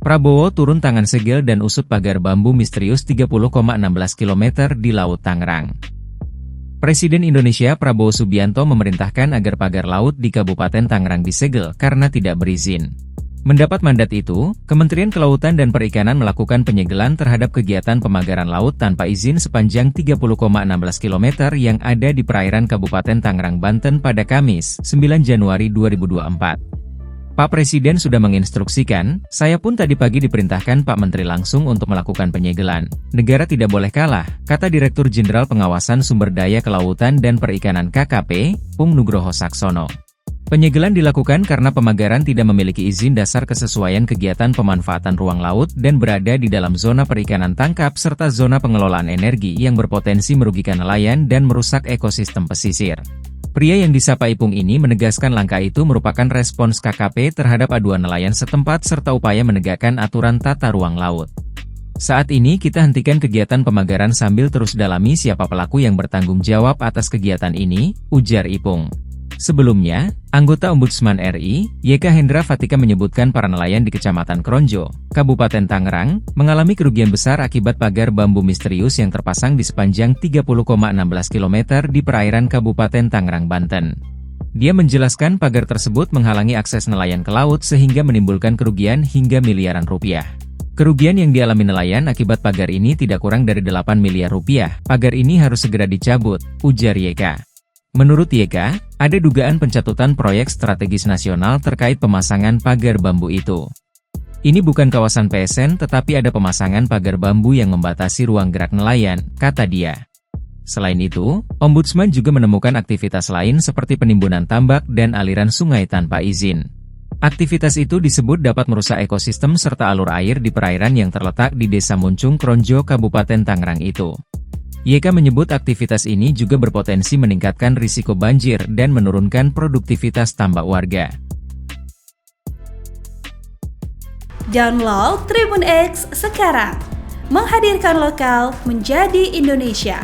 Prabowo turun tangan segel dan usut pagar bambu misterius 30,16 km di Laut Tangerang. Presiden Indonesia Prabowo Subianto memerintahkan agar pagar laut di Kabupaten Tangerang disegel karena tidak berizin. Mendapat mandat itu, Kementerian Kelautan dan Perikanan melakukan penyegelan terhadap kegiatan pemagaran laut tanpa izin sepanjang 30,16 km yang ada di perairan Kabupaten Tangerang, Banten pada Kamis, 9 Januari 2024. Pak Presiden sudah menginstruksikan, saya pun tadi pagi diperintahkan Pak Menteri langsung untuk melakukan penyegelan. Negara tidak boleh kalah, kata Direktur Jenderal Pengawasan Sumber Daya Kelautan dan Perikanan KKP, Pung Nugroho Saksono. Penyegelan dilakukan karena pemagaran tidak memiliki izin dasar kesesuaian kegiatan pemanfaatan ruang laut dan berada di dalam zona perikanan tangkap serta zona pengelolaan energi yang berpotensi merugikan nelayan dan merusak ekosistem pesisir. Pria yang disapa Ipung ini menegaskan langkah itu merupakan respons KKP terhadap aduan nelayan setempat serta upaya menegakkan aturan tata ruang laut. Saat ini kita hentikan kegiatan pemagaran sambil terus dalami siapa pelaku yang bertanggung jawab atas kegiatan ini, ujar Ipung. Sebelumnya, anggota Ombudsman RI, YK Hendra Fatika menyebutkan para nelayan di Kecamatan Kronjo, Kabupaten Tangerang, mengalami kerugian besar akibat pagar bambu misterius yang terpasang di sepanjang 30,16 km di perairan Kabupaten Tangerang, Banten. Dia menjelaskan pagar tersebut menghalangi akses nelayan ke laut sehingga menimbulkan kerugian hingga miliaran rupiah. Kerugian yang dialami nelayan akibat pagar ini tidak kurang dari 8 miliar rupiah. Pagar ini harus segera dicabut, ujar YK. Menurut YK, ada dugaan pencatutan proyek strategis nasional terkait pemasangan pagar bambu itu. Ini bukan kawasan PSN tetapi ada pemasangan pagar bambu yang membatasi ruang gerak nelayan, kata dia. Selain itu, Ombudsman juga menemukan aktivitas lain seperti penimbunan tambak dan aliran sungai tanpa izin. Aktivitas itu disebut dapat merusak ekosistem serta alur air di perairan yang terletak di Desa Muncung Kronjo, Kabupaten Tangerang itu. YK menyebut aktivitas ini juga berpotensi meningkatkan risiko banjir dan menurunkan produktivitas tambak warga. Download Tribun X sekarang, menghadirkan lokal menjadi Indonesia.